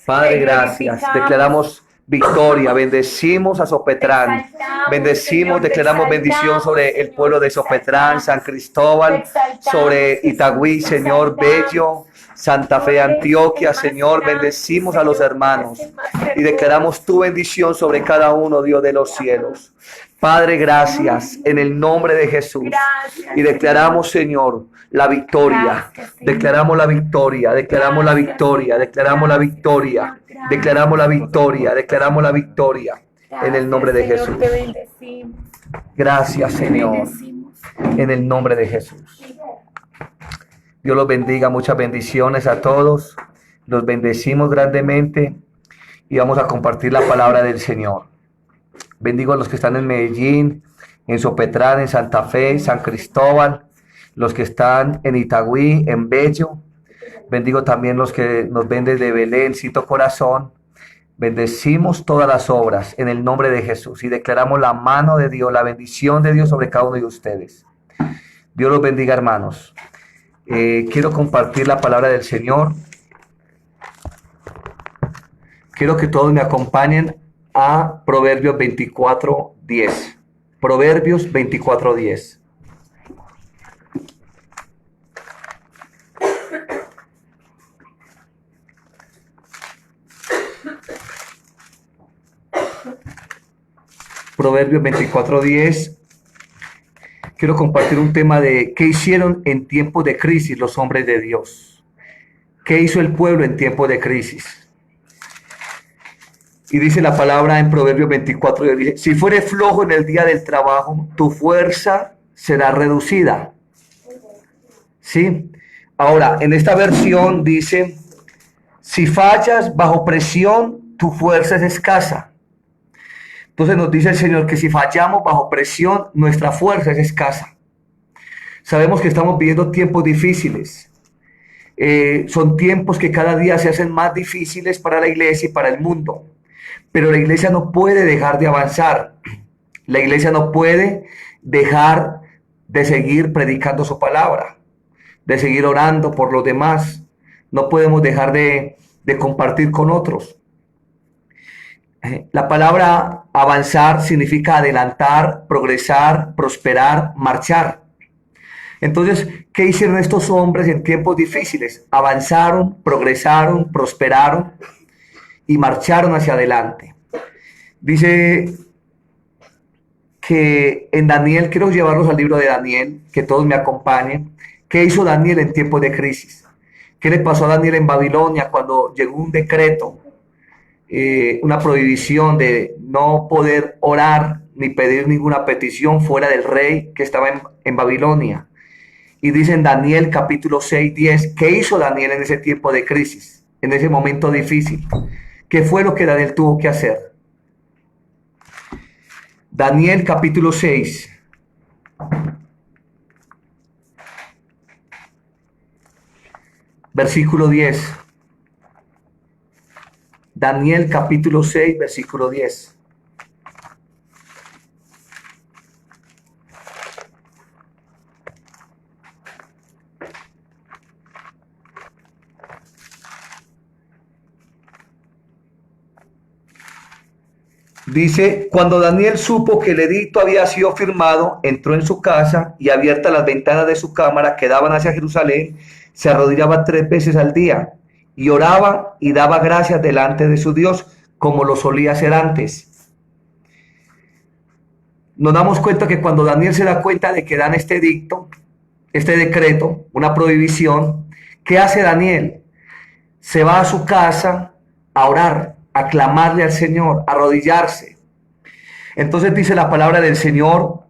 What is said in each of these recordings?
Padre, gracias. Declaramos victoria. Bendecimos a Sopetrán. Bendecimos, declaramos bendición sobre el pueblo de Sopetrán, San Cristóbal, sobre Itagüí, Señor, Bello, Santa Fe, Antioquia, Señor. Bendecimos a los hermanos y declaramos tu bendición sobre cada uno, Dios de los cielos. Padre, gracias en el nombre de Jesús. Y declaramos, Señor, la victoria. Declaramos la victoria, declaramos la victoria, declaramos la victoria, declaramos la victoria, declaramos la victoria en el nombre de Jesús. Gracias, Señor, en el nombre de Jesús. Dios los bendiga, muchas bendiciones a todos. Los bendecimos grandemente y vamos a compartir la palabra del Señor. Bendigo a los que están en Medellín, en Sopetrán, en Santa Fe, San Cristóbal, los que están en Itagüí, en Bello. Bendigo también los que nos ven desde Belén, Cito Corazón. Bendecimos todas las obras en el nombre de Jesús y declaramos la mano de Dios, la bendición de Dios sobre cada uno de ustedes. Dios los bendiga, hermanos. Quiero compartir la palabra del Señor. Quiero que todos me acompañen a Proverbios 24:10. Proverbios 24:10. Proverbios 24:10. Quiero compartir un tema de qué hicieron en tiempos de crisis los hombres de Dios. ¿Qué hizo el pueblo en tiempos de crisis? Y dice la palabra en Proverbios 24, dice, si fuere flojo en el día del trabajo, tu fuerza será reducida. ¿Sí? Ahora, en esta versión dice, si fallas bajo presión, tu fuerza es escasa. Entonces nos dice el Señor que si fallamos bajo presión, nuestra fuerza es escasa. Sabemos que estamos viviendo tiempos difíciles. Son tiempos que cada día se hacen más difíciles para la iglesia y para el mundo. Pero la iglesia no puede dejar de avanzar. La iglesia no puede dejar de seguir predicando su palabra, de seguir orando por los demás. No podemos dejar de compartir con otros. La palabra avanzar significa adelantar, progresar, prosperar, marchar. Entonces, ¿qué hicieron estos hombres en tiempos difíciles? Avanzaron, progresaron, prosperaron y marcharon hacia adelante. Dice que en Daniel, quiero llevarlos al libro de Daniel, que todos me acompañen. ¿Qué hizo Daniel en tiempos de crisis? ¿Qué le pasó a Daniel en Babilonia cuando llegó un decreto? Una prohibición de no poder orar ni pedir ninguna petición fuera del rey que estaba en Babilonia. Y dice en Daniel capítulo 6:10, ¿qué hizo Daniel en ese tiempo de crisis, en ese momento difícil? ¿Qué fue lo que Daniel tuvo que hacer? Daniel capítulo 6. Versículo 10. Daniel capítulo 6, versículo 10. Dice, cuando Daniel supo que el edicto había sido firmado, entró en su casa y abiertas las ventanas de su cámara que daban hacia Jerusalén, se arrodillaba 3 veces al día y oraba y daba gracias delante de su Dios, como lo solía hacer antes. Nos damos cuenta que cuando Daniel se da cuenta de que dan este edicto, este decreto, una prohibición, ¿qué hace Daniel? Se va a su casa a orar, a clamarle al Señor, a arrodillarse. Entonces dice la palabra del Señor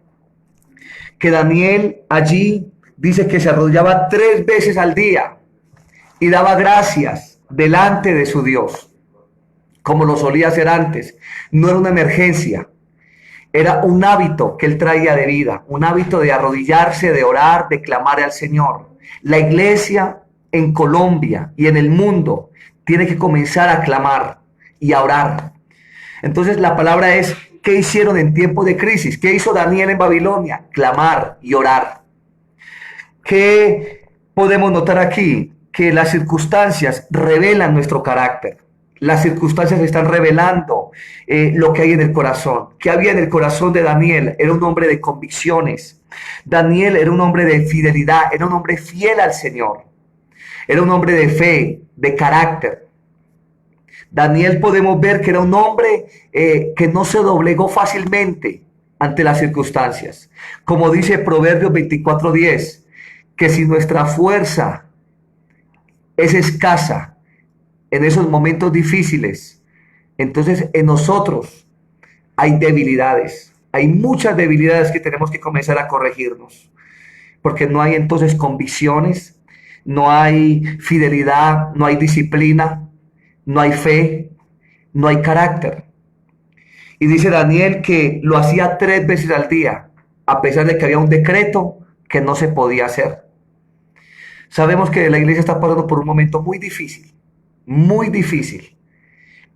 que Daniel allí dice que se arrodillaba 3 veces al día y daba gracias delante de su Dios, como lo solía hacer antes. No era una emergencia, era un hábito que él traía de vida, un hábito de arrodillarse, de orar, de clamar al Señor. La iglesia en Colombia y en el mundo tiene que comenzar a clamar y a orar. Entonces la palabra es, ¿qué hicieron en tiempos de crisis? ¿Qué hizo Daniel en Babilonia? Clamar y orar. ¿Qué podemos notar aquí? Que las circunstancias revelan nuestro carácter. Las circunstancias están revelando lo que hay en el corazón. ¿Qué había en el corazón de Daniel? Era un hombre de convicciones. Daniel era un hombre de fidelidad, era un hombre fiel al Señor. Era un hombre de fe, de carácter. Daniel podemos ver que era un hombre que no se doblegó fácilmente ante las circunstancias. Como dice Proverbios 24:10, que si nuestra fuerza es escasa en esos momentos difíciles, entonces en nosotros hay debilidades. Hay muchas debilidades que tenemos que comenzar a corregirnos, porque no hay entonces convicciones, no hay fidelidad, no hay disciplina, no hay fe, no hay carácter. Y dice Daniel que lo hacía 3 veces al día, a pesar de que había un decreto que no se podía hacer. Sabemos que la iglesia está pasando por un momento muy difícil,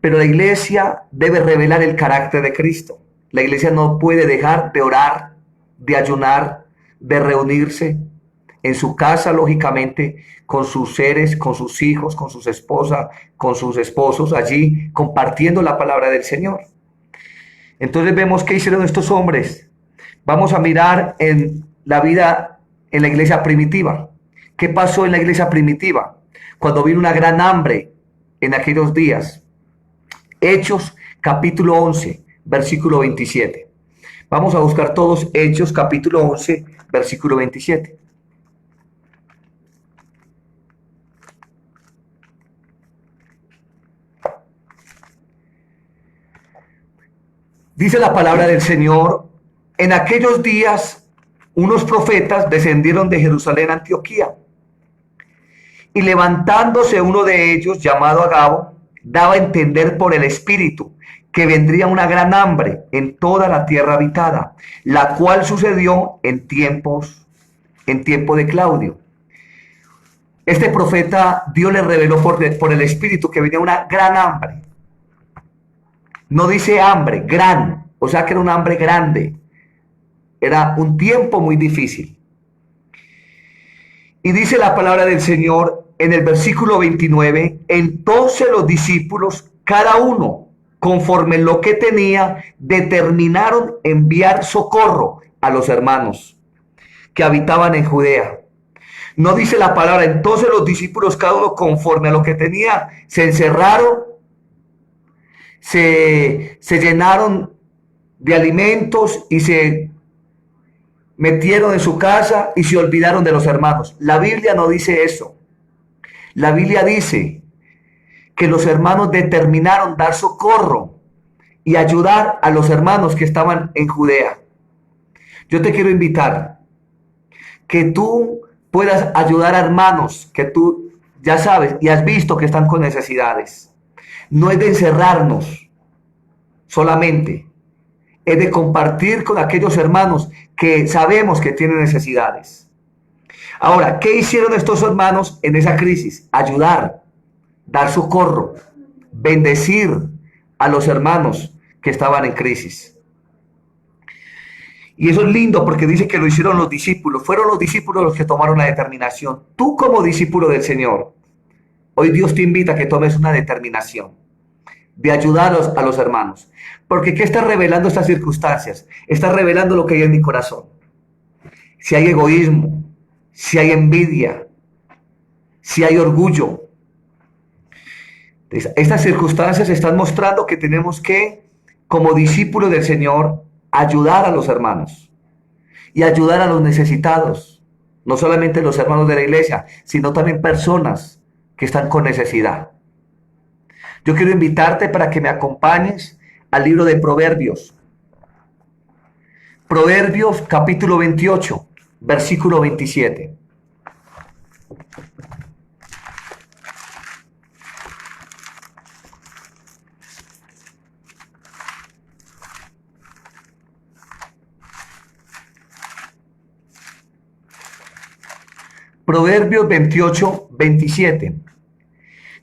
pero la iglesia debe revelar el carácter de Cristo. La iglesia no puede dejar de orar, de ayunar, de reunirse en su casa, lógicamente, con sus seres, con sus hijos, con sus esposas, con sus esposos, allí compartiendo la palabra del Señor. Entonces vemos qué hicieron estos hombres. Vamos a mirar en la vida en la iglesia primitiva. ¿Qué pasó en la iglesia primitiva? Cuando vino una gran hambre en aquellos días. Hechos capítulo 11, versículo 27. Vamos a buscar todos Hechos capítulo 11, versículo 27. Dice la palabra del Señor: en aquellos días unos profetas descendieron de Jerusalén a Antioquía, y levantándose uno de ellos, llamado Agabo, daba a entender por el Espíritu que vendría una gran hambre en toda la tierra habitada, la cual sucedió en tiempo de Claudio. Este profeta, Dios le reveló por el Espíritu que venía una gran hambre. No dice hambre, gran, o sea que era un hambre grande. Era un tiempo muy difícil. Y dice la palabra del Señor en el versículo 29, entonces los discípulos, cada uno conforme lo que tenía, determinaron enviar socorro a los hermanos que habitaban en Judea. No dice la palabra, entonces los discípulos, cada uno conforme a lo que tenía, se encerraron, se llenaron de alimentos y se metieron en su casa y se olvidaron de los hermanos. La Biblia no dice eso. La Biblia dice que los hermanos determinaron dar socorro y ayudar a los hermanos que estaban en Judea. Yo te quiero invitar que tú puedas ayudar a hermanos que tú ya sabes y has visto que están con necesidades. No es de encerrarnos solamente, es de compartir con aquellos hermanos que sabemos que tienen necesidades. Ahora, ¿qué hicieron estos hermanos en esa crisis? Ayudar, dar socorro, bendecir a los hermanos que estaban en crisis. Y eso es lindo porque dice que lo hicieron los discípulos. Fueron los discípulos los que tomaron la determinación. Tú como discípulo del Señor, hoy Dios te invita a que tomes una determinación de ayudar a los hermanos. Porque ¿qué está revelando estas circunstancias? Está revelando lo que hay en mi corazón. Si hay egoísmo, si hay envidia, si hay orgullo. Estas circunstancias están mostrando que tenemos que, como discípulos del Señor, ayudar a los hermanos y ayudar a los necesitados. No solamente los hermanos de la iglesia, sino también personas que están con necesidad. Yo quiero invitarte para que me acompañes al libro de Proverbios. Proverbios capítulo 28, versículo 27. Proverbios 28, 27.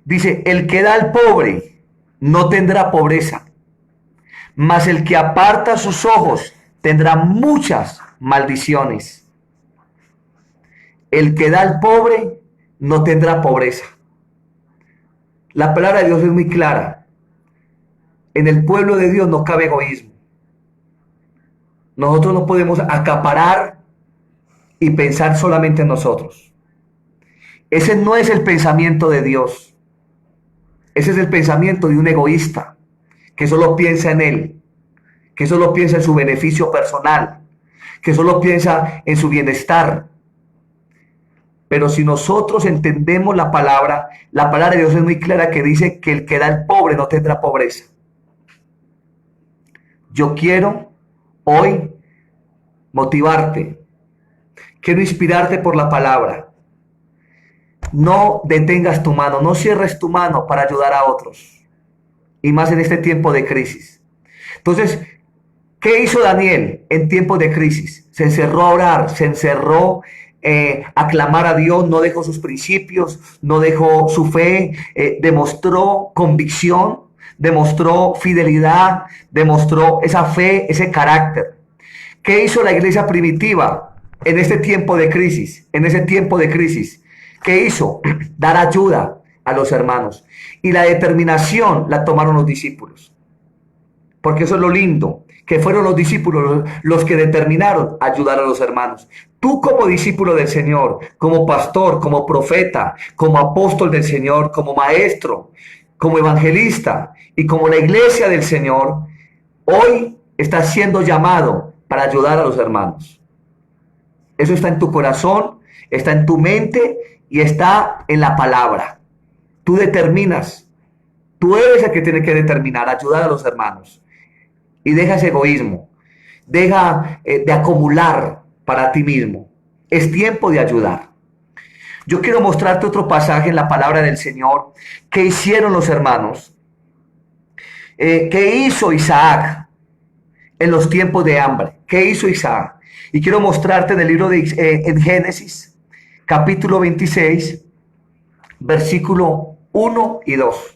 Dice, el que da al pobre no tendrá pobreza, mas el que aparta sus ojos tendrá muchas maldiciones. El que da al pobre no tendrá pobreza. La palabra de Dios es muy clara. En el pueblo de Dios no cabe egoísmo. Nosotros no podemos acaparar y pensar solamente en nosotros. Ese no es el pensamiento de Dios. Ese es el pensamiento de un egoísta que solo piensa en él, que solo piensa en su beneficio personal, que solo piensa en su bienestar. Pero si nosotros entendemos la palabra de Dios es muy clara, que dice que el que da al pobre no tendrá pobreza. Yo quiero hoy motivarte, quiero inspirarte por la palabra. No detengas tu mano, no cierres tu mano para ayudar a otros, y más en este tiempo de crisis. Entonces, ¿qué hizo Daniel en tiempos de crisis? Se encerró a orar, se encerró a clamar a Dios, no dejó sus principios, no dejó su fe, demostró convicción, demostró fidelidad, demostró esa fe, ese carácter. ¿Qué hizo la iglesia primitiva en este tiempo de crisis? En ese tiempo de crisis, ¿qué hizo? Dar ayuda a los hermanos. Y la determinación la tomaron los discípulos. Porque eso es lo lindo, que fueron los discípulos los que determinaron ayudar a los hermanos. Tú como discípulo del Señor, como pastor, como profeta, como apóstol del Señor, como maestro, como evangelista y como la iglesia del Señor, hoy estás siendo llamado para ayudar a los hermanos. Eso está en tu corazón, está en tu mente y está en la palabra. Tú determinas, tú eres el que tiene que determinar, ayudar a los hermanos. Y deja ese egoísmo, deja de acumular para ti mismo. Es tiempo de ayudar. Yo quiero mostrarte otro pasaje en la palabra del Señor que hicieron los hermanos, que hizo Isaac en los tiempos de hambre. ¿Qué hizo Isaac? Y quiero mostrarte en el libro de en Génesis, capítulo 26, versículo 1 y 2.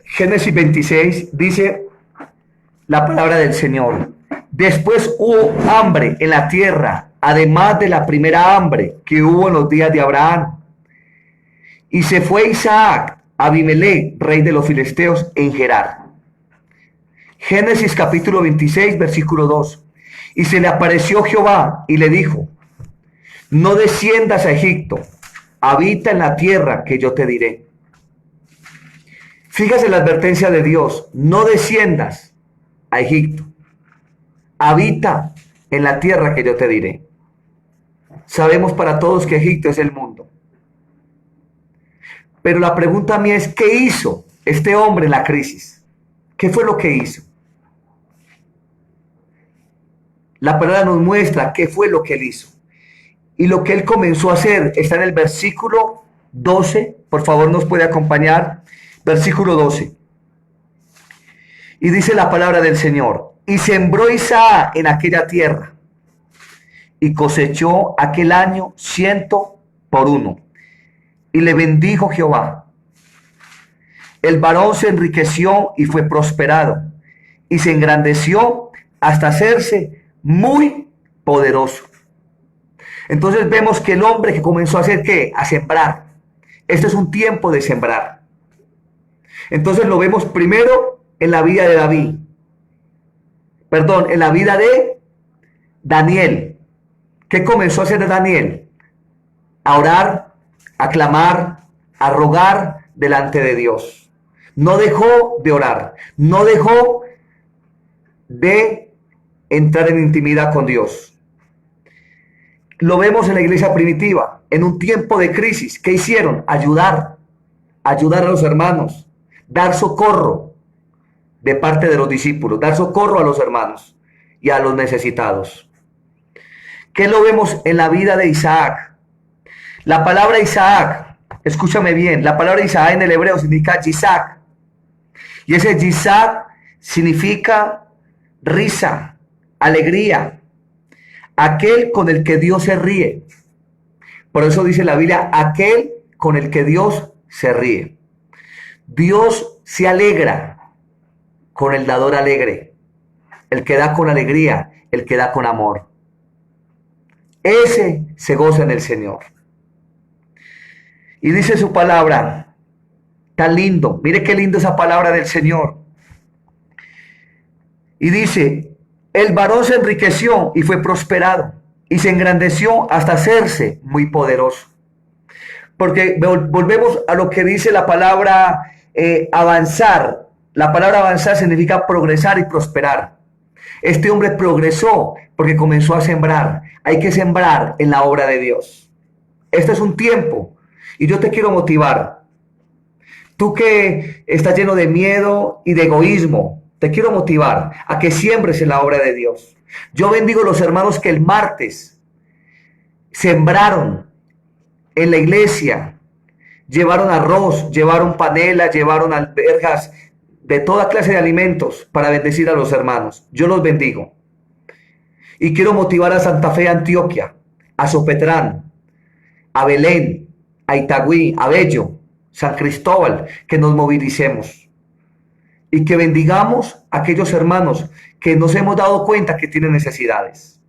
Génesis 26 dice la palabra del Señor. Después hubo hambre en la tierra, además de la primera hambre que hubo en los días de Abraham. Y se fue Isaac a Abimelech, rey de los filisteos, en Gerar. Génesis capítulo 26, versículo 2. Y se le apareció Jehová y le dijo: no desciendas a Egipto, habita en la tierra que yo te diré. Fíjase la advertencia de Dios: no desciendas a Egipto, habita en la tierra que yo te diré. Sabemos para todos que Egipto es el mundo. Pero la pregunta mía es: ¿qué hizo este hombre en la crisis? ¿Qué fue lo que hizo? La palabra nos muestra qué fue lo que él hizo. Y lo que él comenzó a hacer está en el versículo 12. Por favor, nos puede acompañar. Versículo 12. Y dice la palabra del Señor: y sembró Isaac en aquella tierra, y cosechó aquel año 100 por 1. Y le bendijo Jehová. El varón se enriqueció y fue prosperado, y se engrandeció hasta hacerse muy poderoso. Entonces vemos que el hombre que comenzó a hacer, ¿qué? A sembrar. Este es un tiempo de sembrar. Entonces lo vemos primero en la vida de David. Perdón, en la vida de Daniel. ¿Qué comenzó a hacer Daniel? A orar, a clamar, a rogar delante de Dios. No dejó de orar, no dejó de entrar en intimidad con Dios. Lo vemos en la iglesia primitiva, en un tiempo de crisis. ¿Qué hicieron? Ayudar a los hermanos, dar socorro de parte de los discípulos, dar socorro a los hermanos y a los necesitados. ¿Qué lo vemos en la vida de Isaac? La palabra Isaac, escúchame bien, la palabra Isaac en el hebreo significa Yitzhak. Y ese Yitzhak significa risa, alegría, aquel con el que Dios se ríe. Por eso dice la Biblia, aquel con el que Dios se ríe. Dios se alegra con el dador alegre, el que da con alegría, el que da con amor. Ese se goza en el Señor. Y dice su palabra, tan lindo, mire qué lindo esa palabra del Señor. Y dice, el varón se enriqueció y fue prosperado, y se engrandeció hasta hacerse muy poderoso. Porque volvemos a lo que dice la palabra avanzar. La palabra avanzar significa progresar y prosperar. Este hombre progresó porque comenzó a sembrar. Hay que sembrar en la obra de Dios. Este es un tiempo y yo te quiero motivar. Tú que estás lleno de miedo y de egoísmo, te quiero motivar a que siembres en la obra de Dios. Yo bendigo a los hermanos que el martes sembraron en la iglesia, llevaron arroz, llevaron panela, llevaron alberjas, de toda clase de alimentos para bendecir a los hermanos. Yo los bendigo. Y quiero motivar a Santa Fe, Antioquia, a Sopetrán, a Belén, a Itagüí, a Bello, San Cristóbal, que nos movilicemos y que bendigamos a aquellos hermanos que nos hemos dado cuenta que tienen necesidades.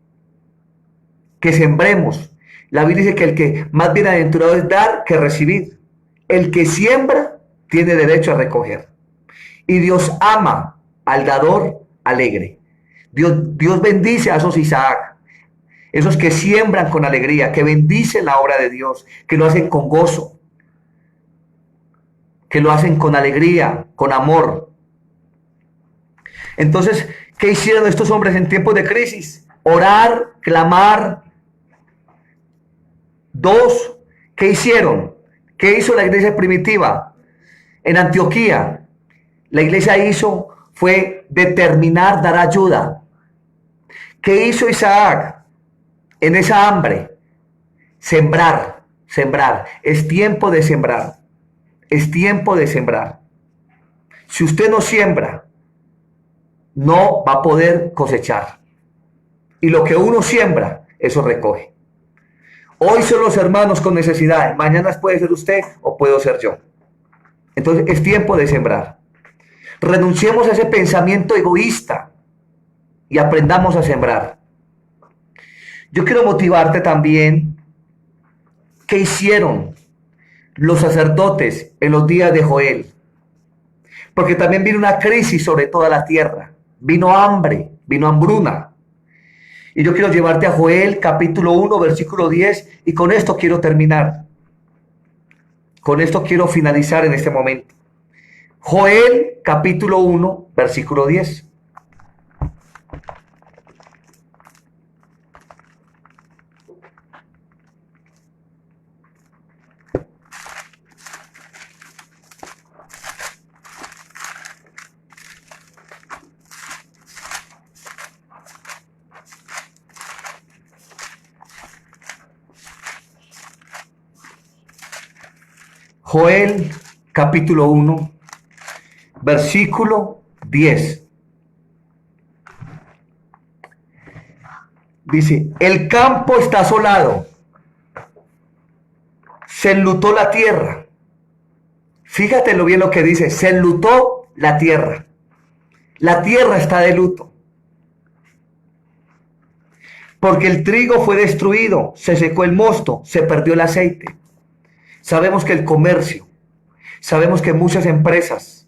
Que sembremos. La Biblia dice que el que más bienaventurado es dar que recibir. El que siembra tiene derecho a recoger. Y Dios ama al dador alegre. Dios bendice a esos Isaac, esos que siembran con alegría, que bendicen la obra de Dios, que lo hacen con gozo, que lo hacen con alegría, con amor. Entonces, ¿qué hicieron estos hombres en tiempos de crisis? Orar, clamar. Dos, ¿qué hicieron? ¿Qué hizo la iglesia primitiva? En Antioquía, la iglesia fue determinar dar ayuda. ¿Qué hizo Isaac en esa hambre? Sembrar, sembrar. Es tiempo de sembrar. Es tiempo de sembrar. Si usted no siembra, no va a poder cosechar. Y lo que uno siembra, eso recoge. Hoy son los hermanos con necesidad. Mañana puede ser usted o puedo ser yo. Entonces es tiempo de sembrar. Renunciemos a ese pensamiento egoísta y aprendamos a sembrar. Yo quiero motivarte también. ¿Qué hicieron los sacerdotes en los días de Joel? Porque también vino una crisis sobre toda la tierra. Vino hambre, vino hambruna. Y yo quiero llevarte a Joel capítulo 1, versículo 10. Y con esto quiero terminar. Con esto quiero finalizar en este momento. Joel capítulo 1, versículo 10. Joel capítulo 1, versículo 10. Dice, el campo está asolado, se enlutó la tierra. Fíjate lo bien lo que dice, se enlutó la tierra. La tierra está de luto. Porque el trigo fue destruido, se secó el mosto, se perdió el aceite. Sabemos que el comercio, sabemos que muchas empresas,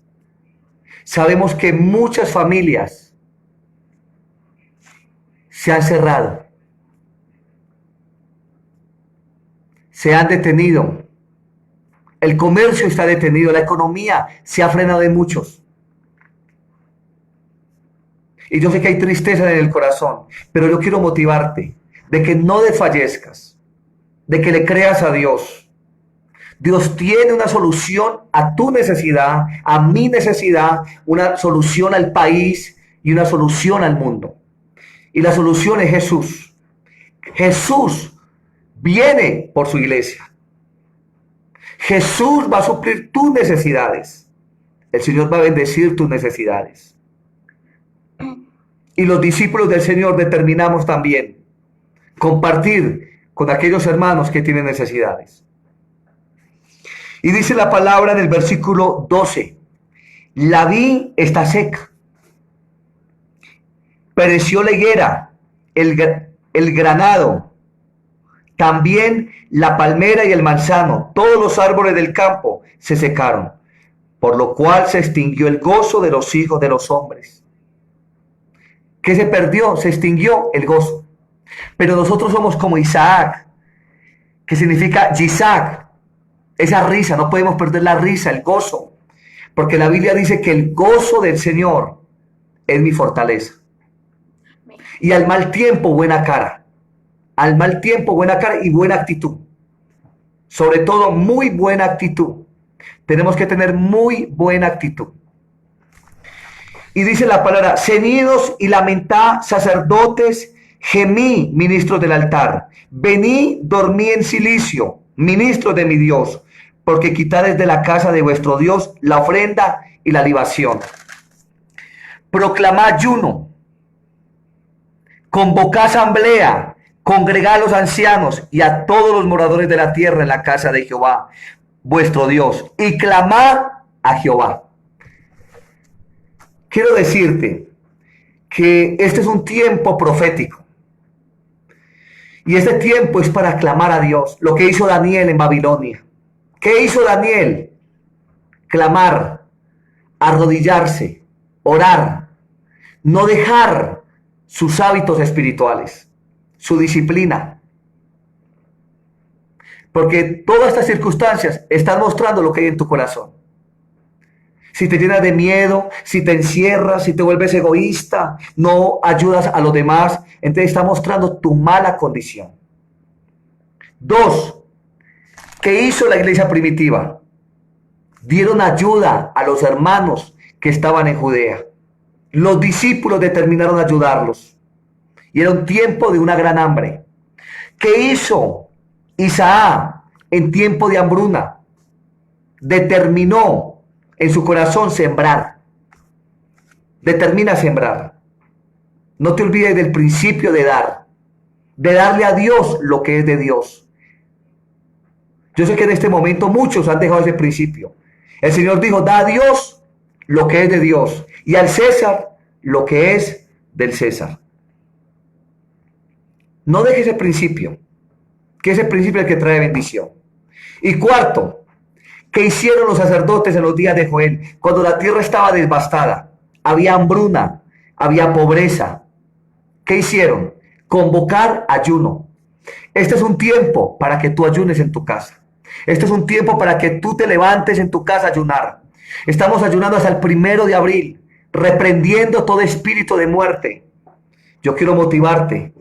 sabemos que muchas familias se han cerrado, se han detenido. El comercio está detenido, la economía se ha frenado de muchos. Y yo sé que hay tristeza en el corazón, pero yo quiero motivarte de que no desfallezcas, de que le creas a Dios. Dios tiene una solución a tu necesidad, a mi necesidad, una solución al país y una solución al mundo. Y la solución es Jesús. Jesús viene por su iglesia. Jesús va a suplir tus necesidades. El Señor va a bendecir tus necesidades. Y los discípulos del Señor determinamos también compartir con aquellos hermanos que tienen necesidades. Y dice la palabra en el versículo 12, la vid está seca, pereció la higuera, el granado, también la palmera y el manzano, todos los árboles del campo se secaron, por lo cual se extinguió el gozo de los hijos de los hombres. ¿Qué se perdió? Se extinguió el gozo. Pero nosotros somos como Isaac, que significa Yitzhak, esa risa, no podemos perder la risa, el gozo, porque la Biblia dice que el gozo del Señor es mi fortaleza. Y al mal tiempo, buena cara. Al mal tiempo, buena cara y buena actitud. Sobre todo, muy buena actitud. Tenemos que tener muy buena actitud. Y dice la palabra, ceñidos y lamentad, sacerdotes, gemí, ministros del altar. Vení, dormí en silicio, ministros de mi Dios, porque quitaréis de la casa de vuestro Dios la ofrenda y la libación. Proclamad ayuno, convocad asamblea, congregad a los ancianos y a todos los moradores de la tierra en la casa de Jehová, vuestro Dios, y clamad a Jehová. Quiero decirte que este es un tiempo profético. Y este tiempo es para clamar a Dios. Lo que hizo Daniel en Babilonia. ¿Qué hizo Daniel? Clamar, arrodillarse, orar, no dejar sus hábitos espirituales, su disciplina. Porque todas estas circunstancias están mostrando lo que hay en tu corazón. Si te llenas de miedo, si te encierras, si te vuelves egoísta, no ayudas a los demás, entonces está mostrando tu mala condición. 2. ¿Qué hizo la iglesia primitiva? Dieron ayuda a los hermanos que estaban en Judea. Los discípulos determinaron ayudarlos. Y era un tiempo de una gran hambre. ¿Qué hizo Isaac en tiempo de hambruna? Determinó en su corazón sembrar. Determina sembrar. No te olvides del principio de darle a Dios lo que es de Dios. Yo sé que en este momento muchos han dejado ese principio. El Señor dijo, da a Dios lo que es de Dios y al César lo que es del César. No deje ese principio, que ese principio es el que trae bendición. Y 4, ¿qué hicieron los sacerdotes en los días de Joel? Cuando la tierra estaba devastada, había hambruna, había pobreza. ¿Qué hicieron? Convocar ayuno. Este es un tiempo para que tú ayunes en tu casa. Este es un tiempo para que tú te levantes en tu casa a ayunar. Estamos ayunando hasta el 1 de abril, reprendiendo todo espíritu de muerte. Yo quiero motivarte,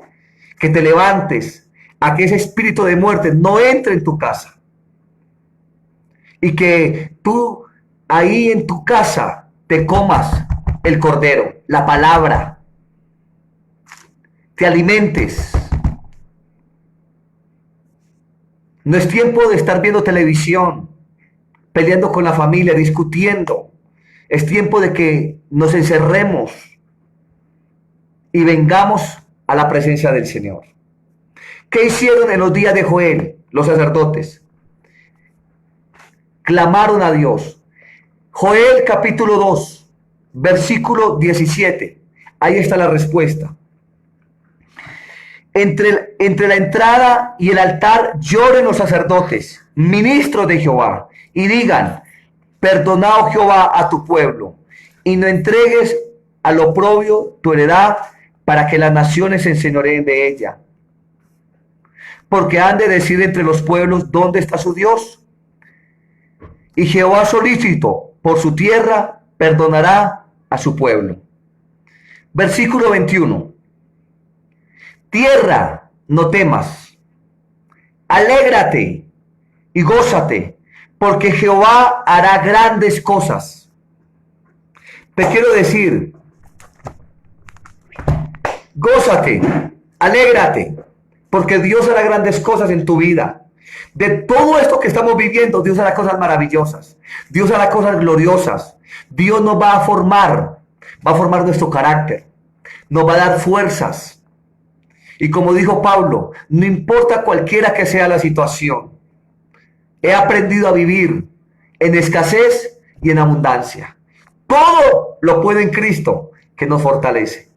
que te levantes a que ese espíritu de muerte no entre en tu casa. Y que tú ahí en tu casa te comas el cordero, la palabra, te alimentes. No es tiempo de estar viendo televisión, peleando con la familia, discutiendo. Es tiempo de que nos encerremos y vengamos a la presencia del Señor. ¿Qué hicieron en los días de Joel los sacerdotes? Clamaron a Dios. Joel capítulo 2, versículo 17. Ahí está la respuesta. Entre la entrada y el altar lloren los sacerdotes, ministros de Jehová, y digan, perdona, oh Jehová, a tu pueblo, y no entregues al oprobio tu heredad, para que las naciones se enseñoreen de ella. Porque han de decir entre los pueblos, ¿dónde está su Dios? Y Jehová solícito por su tierra perdonará a su pueblo. Versículo 21. Tierra, no temas, alégrate y gózate, porque Jehová hará grandes cosas. Te quiero decir, gózate, alégrate, porque Dios hará grandes cosas en tu vida. De todo esto que estamos viviendo, Dios hará cosas maravillosas. Dios hará cosas gloriosas. Dios nos va a formar nuestro carácter. Nos va a dar fuerzas. Y como dijo Pablo, no importa cualquiera que sea la situación, he aprendido a vivir en escasez y en abundancia. Todo lo puede en Cristo que nos fortalece.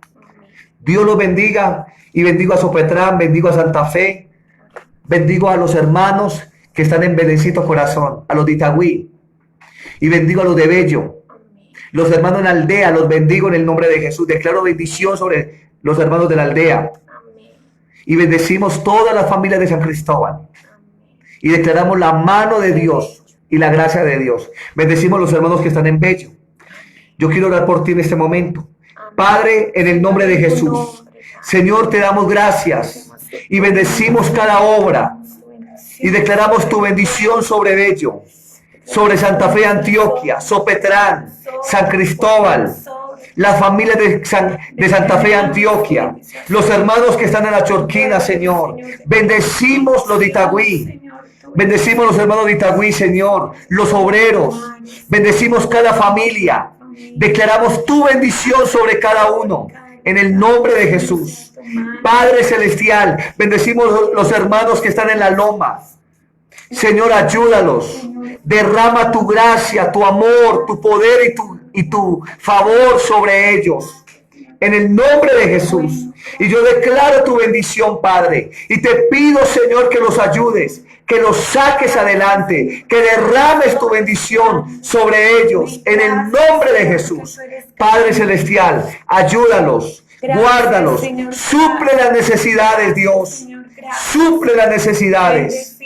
Dios los bendiga y bendigo a Sopetrán, bendigo a Santa Fe, bendigo a los hermanos que están en Belencito Corazón, a los de Itagüí, y bendigo a los de Bello, los hermanos en la aldea, los bendigo en el nombre de Jesús. Declaro bendición sobre los hermanos de la aldea. Y bendecimos todas las familias de San Cristóbal. Y declaramos la mano de Dios y la gracia de Dios. Bendecimos los hermanos que están en Bello. Yo quiero orar por ti en este momento. Padre, en el nombre de Jesús, Señor, te damos gracias y bendecimos cada obra y declaramos tu bendición sobre Bello, sobre Santa Fe, Antioquia, Sopetrán, San Cristóbal, la familia de Santa Fe, Antioquia, los hermanos que están en la Chorquina, Señor. Bendecimos los de Itagüí. Bendecimos los hermanos de Itagüí, Señor, los obreros. Bendecimos cada familia. Declaramos tu bendición sobre cada uno, en el nombre de Jesús. Padre Celestial, bendecimos los hermanos que están en la loma. Señor, ayúdalos. Derrama tu gracia, tu amor, tu poder y tu favor sobre ellos. En el nombre de Jesús. Y yo declaro tu bendición, Padre. Y te pido, Señor, que los ayudes, que los saques adelante, que derrames tu bendición sobre ellos. En el nombre de Jesús. Padre Celestial, ayúdalos, guárdalos, suple las necesidades, Dios. Suple las necesidades.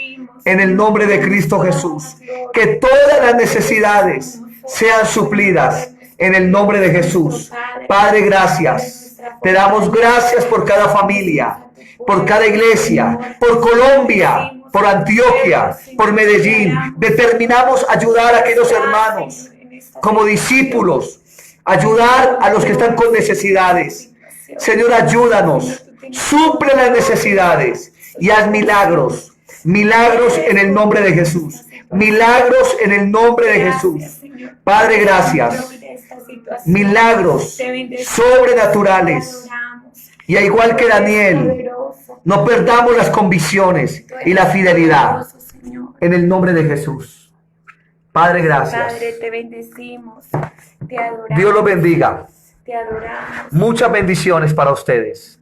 En el nombre de Cristo Jesús. Que todas las necesidades sean suplidas. En el nombre de Jesús. Padre, gracias. Te damos gracias por cada familia, por cada iglesia, por Colombia, por Antioquia, por Medellín. Determinamos ayudar a aquellos hermanos como discípulos, ayudar a los que están con necesidades. Señor, ayúdanos, suple las necesidades y haz milagros. Milagros en el nombre de Jesús. Milagros en el nombre de Jesús. Padre, gracias. Milagros sobrenaturales. Y al igual que Daniel, no perdamos las convicciones y la fidelidad. En el nombre de Jesús. Padre, gracias. Padre, te bendecimos, te adoramos. Dios los bendiga. Te adoramos. Muchas bendiciones para ustedes.